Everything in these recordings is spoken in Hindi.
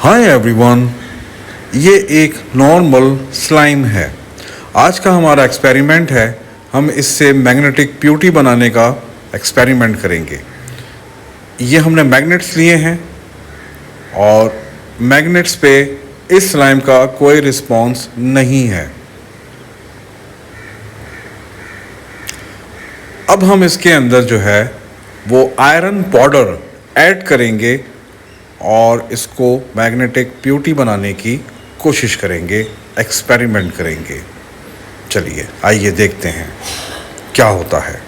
हाय एवरीवन, ये एक नॉर्मल स्लाइम है। आज का हमारा एक्सपेरिमेंट है, हम इससे मैग्नेटिक प्यूटी बनाने का एक्सपेरिमेंट करेंगे। ये हमने मैग्नेट्स लिए हैं और मैग्नेट्स पे इस स्लाइम का कोई रिस्पॉन्स नहीं है। अब हम इसके अंदर जो है वो आयरन पाउडर ऐड करेंगे और इसको मैग्नेटिक प्यूटी बनाने की कोशिश करेंगे, एक्सपेरिमेंट करेंगे। चलिए आइए देखते हैं क्या होता है।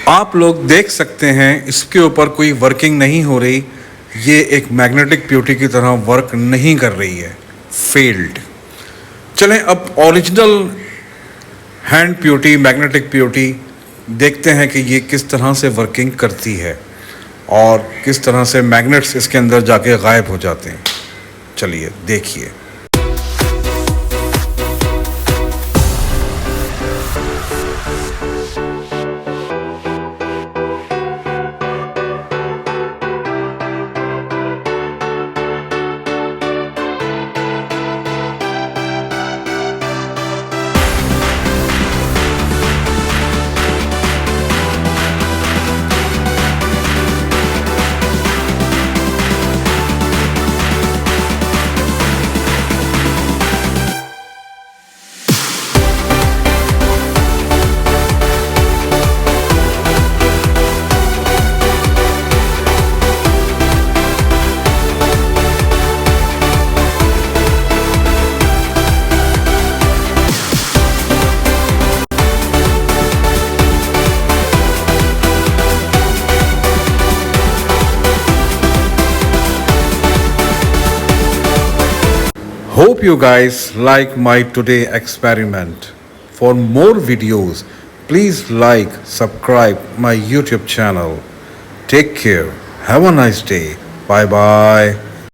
आप लोग देख सकते हैं इसके ऊपर कोई वर्किंग नहीं हो रही। ये एक मैग्नेटिक प्यूटी की तरह वर्क नहीं कर रही है, फेल्ड। चलें अब ओरिजिनल हैंड प्यूटी, मैग्नेटिक प्यूटी देखते हैं कि ये किस तरह से वर्किंग करती है और किस तरह से मैग्नेट्स इसके अंदर जाके गायब हो जाते हैं। चलिए देखिए। Hope you guys like my today experiment. For more videos, please like, subscribe my YouTube channel. Take care. Have a nice day. Bye bye.